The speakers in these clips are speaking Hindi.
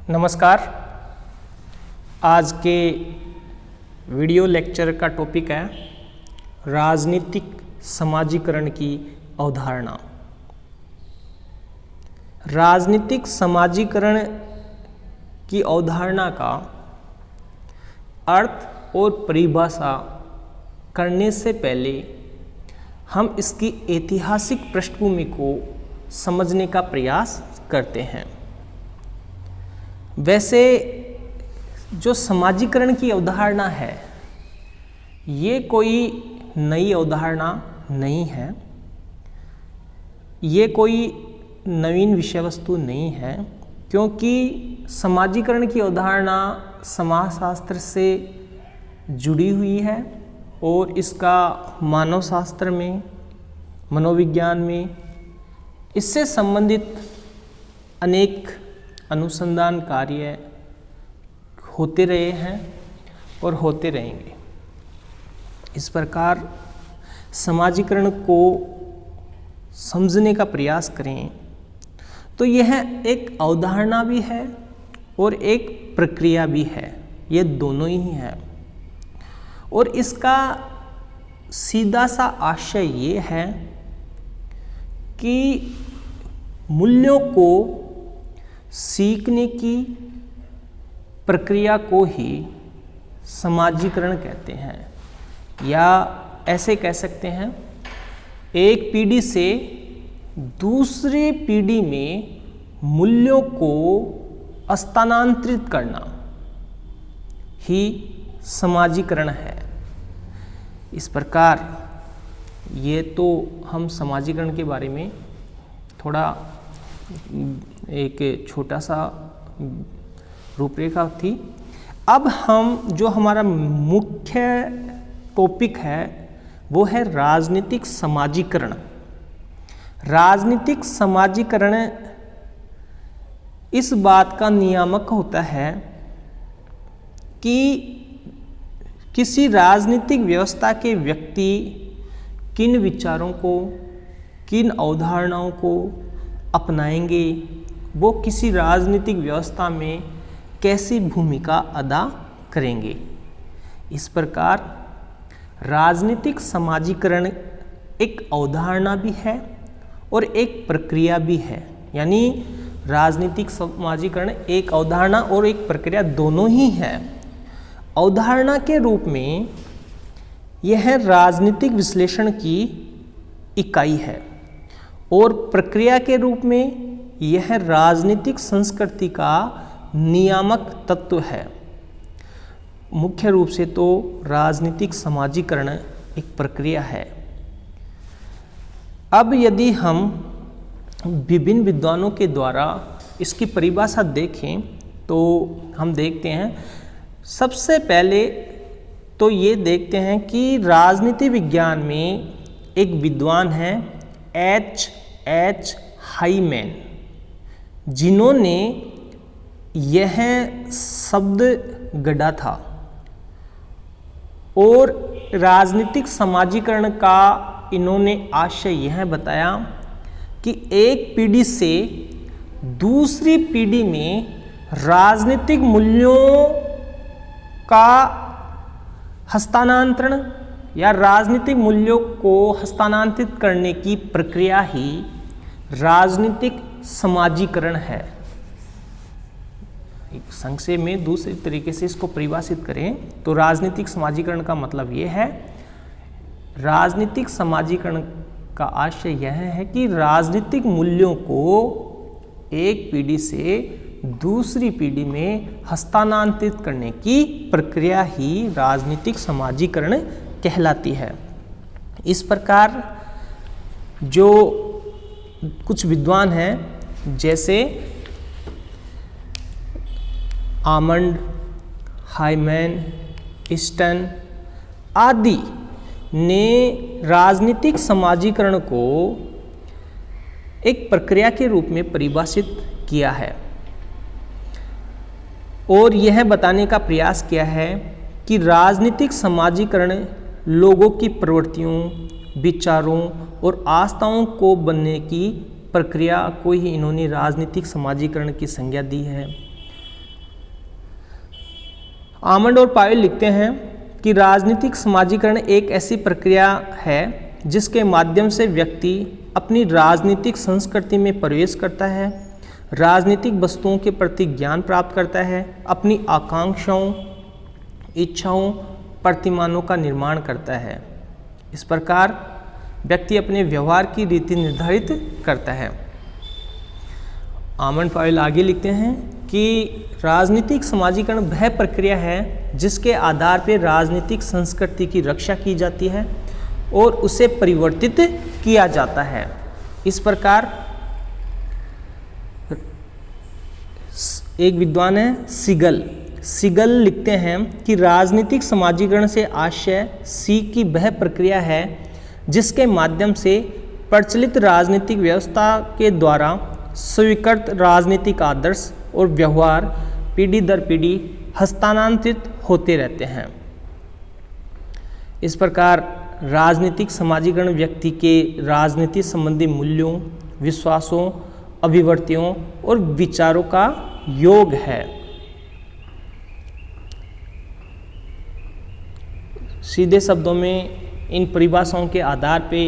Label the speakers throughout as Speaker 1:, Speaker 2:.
Speaker 1: नमस्कार। आज के वीडियो लेक्चर का टॉपिक है राजनीतिक समाजीकरण की अवधारणा। राजनीतिक समाजीकरण की अवधारणा का अर्थ और परिभाषा करने से पहले हम इसकी ऐतिहासिक पृष्ठभूमि को समझने का प्रयास करते हैं। वैसे जो समाजीकरण की अवधारणा है ये कोई नई अवधारणा नहीं है, ये कोई नवीन विषय वस्तु नहीं है, क्योंकि समाजीकरण की अवधारणा समाजशास्त्र से जुड़ी हुई है और इसका मानव शास्त्र में, मनोविज्ञान में इससे संबंधित अनेक अनुसंधान कार्य होते रहे हैं और होते रहेंगे। इस प्रकार समाजीकरण को समझने का प्रयास करें तो यह एक अवधारणा भी है और एक प्रक्रिया भी है, ये दोनों ही है। और इसका सीधा सा आशय ये है कि मूल्यों को सीखने की प्रक्रिया को ही समाजीकरण कहते हैं, या ऐसे कह सकते हैं एक पीढ़ी से दूसरी पीढ़ी में मूल्यों को स्थानांतरित करना ही समाजीकरण है। इस प्रकार ये तो हम समाजीकरण के बारे में थोड़ा एक छोटा सा रूपरेखा थी। अब हम जो हमारा मुख्य टॉपिक है वो है राजनीतिक समाजीकरण। राजनीतिक समाजीकरण इस बात का नियामक होता है कि किसी राजनीतिक व्यवस्था के व्यक्ति किन विचारों को, किन अवधारणाओं को अपनाएंगे, वो किसी राजनीतिक व्यवस्था में कैसी भूमिका अदा करेंगे। इस प्रकार राजनीतिक समाजीकरण एक अवधारणा भी है और एक प्रक्रिया भी है। यानी राजनीतिक समाजीकरण एक अवधारणा और एक प्रक्रिया दोनों ही है। अवधारणा के रूप में यह राजनीतिक विश्लेषण की इकाई है और प्रक्रिया के रूप में यह राजनीतिक संस्कृति का नियामक तत्व है। मुख्य रूप से तो राजनीतिक समाजीकरण एक प्रक्रिया है। अब यदि हम विभिन्न विद्वानों के द्वारा इसकी परिभाषा देखें तो हम देखते हैं, सबसे पहले तो ये देखते हैं कि राजनीति विज्ञान में एक विद्वान हैं H. हाइमेन, जिन्होंने यह शब्द गढ़ा था और राजनीतिक समाजीकरण का इन्होंने आशय यह बताया कि एक पीढ़ी से दूसरी पीढ़ी में राजनीतिक मूल्यों का हस्तांतरण या राजनीतिक मूल्यों को हस्तांतरित करने की प्रक्रिया ही राजनीतिक समाजीकरण है। एक संक्षेप में दूसरे तरीके से इसको परिभाषित करें तो राजनीतिक समाजीकरण का मतलब यह है, राजनीतिक समाजीकरण का आशय यह है कि राजनीतिक मूल्यों को एक पीढ़ी से दूसरी पीढ़ी में हस्तांतरित करने की प्रक्रिया ही राजनीतिक समाजीकरण कहलाती है। इस प्रकार जो कुछ विद्वान हैं जैसे आमंड, हाइमेन, स्टन आदि ने राजनीतिक समाजीकरण को एक प्रक्रिया के रूप में परिभाषित किया है और यह बताने का प्रयास किया है कि राजनीतिक समाजीकरण लोगों की प्रवृत्तियों, विचारों और आस्थाओं को बनने की प्रक्रिया को ही इन्होंने राजनीतिक समाजीकरण की संज्ञा दी है। आमंड और पावेल लिखते हैं कि राजनीतिक समाजीकरण एक ऐसी प्रक्रिया है जिसके माध्यम से व्यक्ति अपनी राजनीतिक संस्कृति में प्रवेश करता है, राजनीतिक वस्तुओं के प्रति ज्ञान प्राप्त करता है, अपनी आकांक्षाओं, इच्छाओं, प्रतिमानों का निर्माण करता है। इस प्रकार व्यक्ति अपने व्यवहार की रीति निर्धारित करता है। आमंड पावेल आगे लिखते हैं कि राजनीतिक समाजीकरण वह प्रक्रिया है जिसके आधार पर राजनीतिक संस्कृति की रक्षा की जाती है और उसे परिवर्तित किया जाता है। इस प्रकार एक विद्वान है सिगल लिखते हैं कि राजनीतिक समाजीकरण से आशय सी की वह प्रक्रिया है जिसके माध्यम से प्रचलित राजनीतिक व्यवस्था के द्वारा स्वीकृत राजनीतिक आदर्श और व्यवहार पीढ़ी दर पीढ़ी हस्तांतरित होते रहते हैं। इस प्रकार राजनीतिक समाजीकरण व्यक्ति के राजनीति संबंधी मूल्यों, विश्वासों, अभिवृत्तियों और विचारों का योग है। सीधे शब्दों में इन परिभाषाओं के आधार पे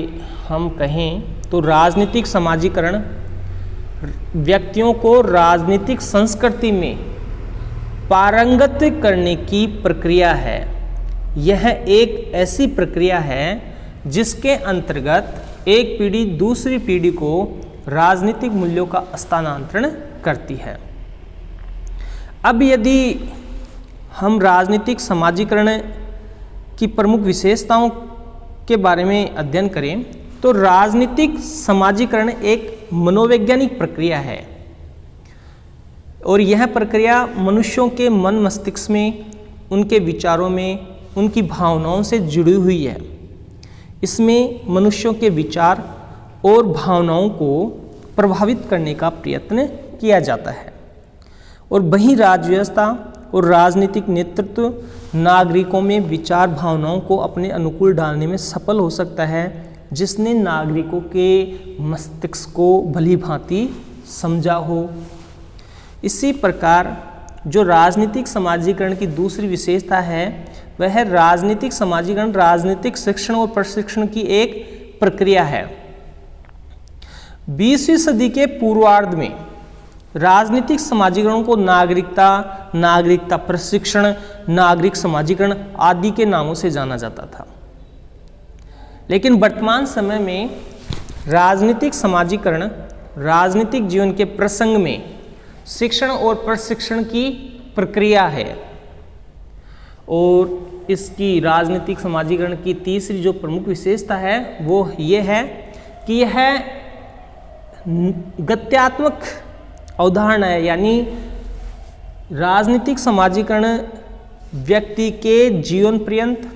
Speaker 1: हम कहें तो राजनीतिक समाजीकरण व्यक्तियों को राजनीतिक संस्कृति में पारंगत करने की प्रक्रिया है। यह एक ऐसी प्रक्रिया है जिसके अंतर्गत एक पीढ़ी दूसरी पीढ़ी को राजनीतिक मूल्यों का हस्तांतरण करती है। अब यदि हम राजनीतिक समाजीकरण की प्रमुख विशेषताओं के बारे में अध्ययन करें तो राजनीतिक समाजीकरण एक मनोवैज्ञानिक प्रक्रिया है और यह प्रक्रिया मनुष्यों के मन मस्तिष्क में, उनके विचारों में, उनकी भावनाओं से जुड़ी हुई है। इसमें मनुष्यों के विचार और भावनाओं को प्रभावित करने का प्रयत्न किया जाता है और वहीं राज्य व्यवस्था और राजनीतिक नेतृत्व नागरिकों में विचार भावनाओं को अपने अनुकूल डालने में सफल हो सकता है, जिसने नागरिकों के मस्तिष्क को भली भांति समझा हो। इसी प्रकार जो राजनीतिक समाजीकरण की दूसरी विशेषता है वह राजनीतिक समाजीकरण राजनीतिक शिक्षण और प्रशिक्षण की एक प्रक्रिया है। 20वीं सदी के पूर्वार्ध में राजनीतिक समाजीकरण को नागरिकता प्रशिक्षण, नागरिक समाजीकरण आदि के नामों से जाना जाता था। लेकिन वर्तमान समय में राजनीतिक समाजीकरण राजनीतिक जीवन के प्रसंग में शिक्षण और प्रशिक्षण की प्रक्रिया है और इसकी राजनीतिक समाजीकरण की तीसरी जो प्रमुख विशेषता है वो ये है कि यह गत्यात्मक अवधारणा है, यानी राजनीतिक समाजीकरण व्यक्ति के जीवन पर्यंत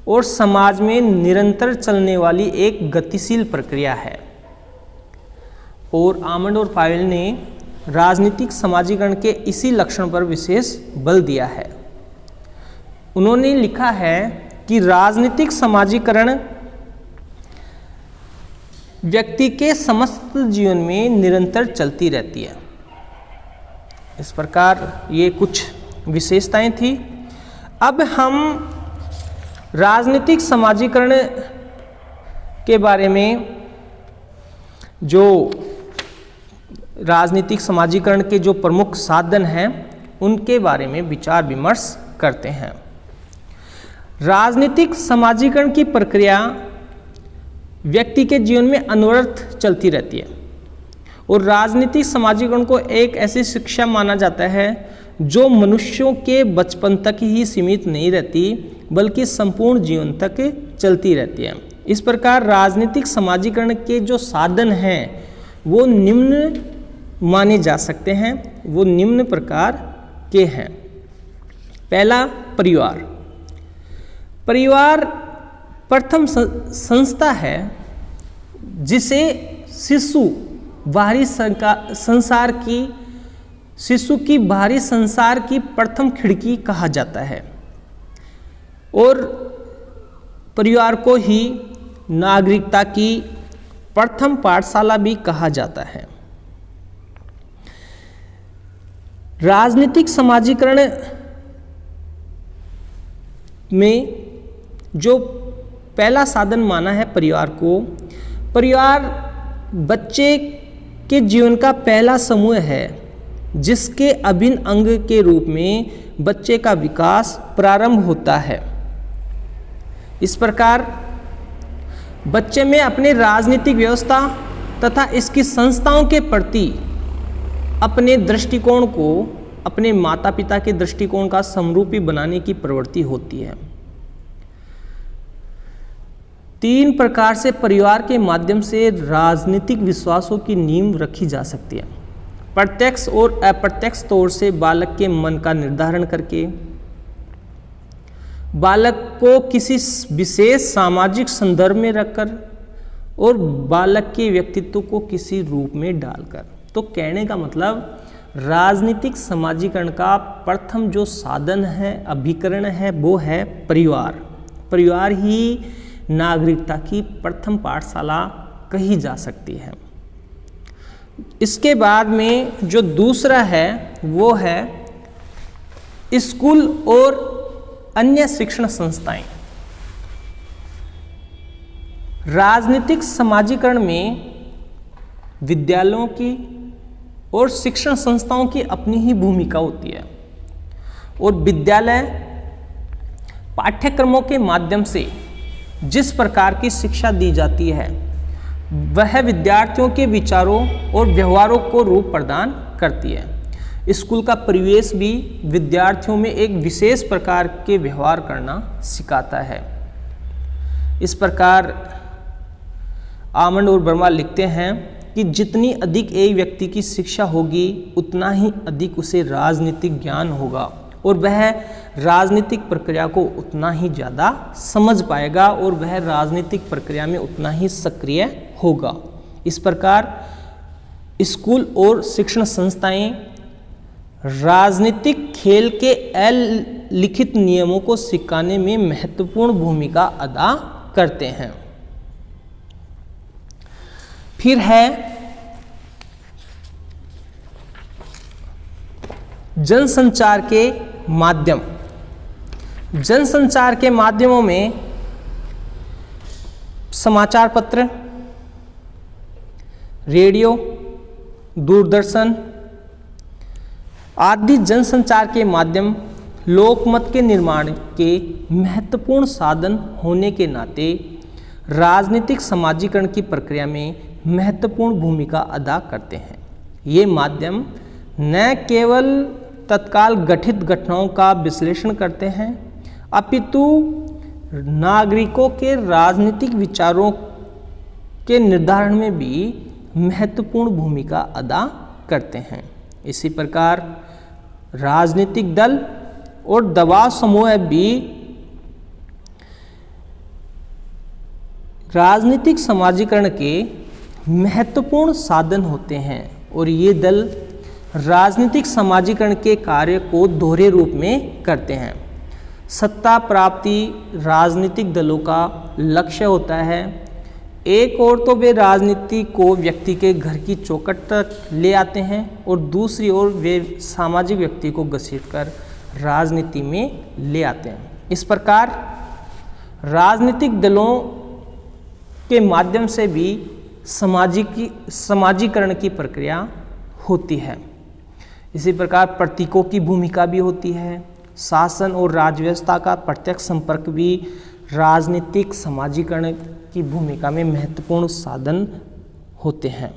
Speaker 1: और समाज में निरंतर चलने वाली एक गतिशील प्रक्रिया है। और आमंड और पावेल ने राजनीतिक समाजीकरण के इसी लक्षण पर विशेष बल दिया है। उन्होंने लिखा है कि राजनीतिक समाजीकरण व्यक्ति के समस्त जीवन में निरंतर चलती रहती है। इस प्रकार ये कुछ विशेषताएं थी। अब हम राजनीतिक समाजीकरण के बारे में, जो राजनीतिक समाजीकरण के जो प्रमुख साधन हैं उनके बारे में विचार विमर्श करते हैं। राजनीतिक समाजीकरण की प्रक्रिया व्यक्ति के जीवन में अनवरत चलती रहती है और राजनीतिक समाजीकरण को एक ऐसी शिक्षा माना जाता है जो मनुष्यों के बचपन तक ही सीमित नहीं रहती बल्कि संपूर्ण जीवन तक चलती रहती है। इस प्रकार राजनीतिक समाजीकरण के जो साधन हैं वो निम्न माने जा सकते हैं। वो निम्न प्रकार के हैं। पहला, परिवार प्रथम संस्था है जिसे शिशु की बाहरी संसार की प्रथम खिड़की कहा जाता है और परिवार को ही नागरिकता की प्रथम पाठशाला भी कहा जाता है। राजनीतिक समाजीकरण में जो पहला साधन माना है परिवार को, परिवार बच्चे के जीवन का पहला समूह है जिसके अभिन्न अंग के रूप में बच्चे का विकास प्रारंभ होता है। इस प्रकार बच्चे में अपने राजनीतिक व्यवस्था तथा इसकी संस्थाओं के प्रति अपने दृष्टिकोण को अपने माता पिता के दृष्टिकोण का समरूपी बनाने की प्रवृत्ति होती है। 3 प्रकार से परिवार के माध्यम से राजनीतिक विश्वासों की नींव रखी जा सकती है। प्रत्यक्ष और अप्रत्यक्ष तौर से बालक के मन का निर्धारण करके, बालक को किसी विशेष सामाजिक संदर्भ में रखकर और बालक के व्यक्तित्व को किसी रूप में डालकर। तो कहने का मतलब राजनीतिक समाजीकरण का प्रथम जो साधन है, अभिकरण है, वो है परिवार। परिवार ही नागरिकता की प्रथम पाठशाला कही जा सकती है। इसके बाद में जो दूसरा है वो है स्कूल और अन्य शिक्षण संस्थाएं। राजनीतिक समाजीकरण में विद्यालयों की और शिक्षण संस्थाओं की अपनी ही भूमिका होती है और विद्यालय पाठ्यक्रमों के माध्यम से जिस प्रकार की शिक्षा दी जाती है वह विद्यार्थियों के विचारों और व्यवहारों को रूप प्रदान करती है। स्कूल का परिवेश भी विद्यार्थियों में एक विशेष प्रकार के व्यवहार करना सिखाता है। इस प्रकार आमंड और वर्मा लिखते हैं कि जितनी अधिक एक व्यक्ति की शिक्षा होगी उतना ही अधिक उसे राजनीतिक ज्ञान होगा और वह राजनीतिक प्रक्रिया को उतना ही ज़्यादा समझ पाएगा और वह राजनीतिक प्रक्रिया में उतना ही सक्रिय होगा। इस प्रकार स्कूल और शिक्षण संस्थाएं राजनीतिक खेल के अलिखित नियमों को सिखाने में महत्वपूर्ण भूमिका अदा करते हैं। फिर है जनसंचार के माध्यम। जनसंचार के माध्यमों में समाचार पत्र, रेडियो, दूरदर्शन आदि जनसंचार के माध्यम लोकमत के निर्माण के महत्वपूर्ण साधन होने के नाते राजनीतिक समाजीकरण की प्रक्रिया में महत्वपूर्ण भूमिका अदा करते हैं। ये माध्यम न केवल तत्काल घटित घटनाओं का विश्लेषण करते हैं अपितु नागरिकों के राजनीतिक विचारों के निर्धारण में भी महत्वपूर्ण भूमिका अदा करते हैं। इसी प्रकार राजनीतिक दल और दबाव समूह भी राजनीतिक समाजीकरण के महत्वपूर्ण साधन होते हैं और ये दल राजनीतिक समाजीकरण के कार्य को दोहरे रूप में करते हैं। सत्ता प्राप्ति राजनीतिक दलों का लक्ष्य होता है। एक ओर तो वे राजनीति को व्यक्ति के घर की चौखट तक ले आते हैं और दूसरी ओर वे सामाजिक व्यक्ति को घसीटकर राजनीति में ले आते हैं। इस प्रकार राजनीतिक दलों के माध्यम से भी समाजीकरण की प्रक्रिया होती है। इसी प्रकार प्रतीकों की भूमिका भी होती है। शासन और राजव्यवस्था का प्रत्यक्ष संपर्क भी राजनीतिक समाजीकरण की भूमिका में महत्वपूर्ण साधन होते हैं।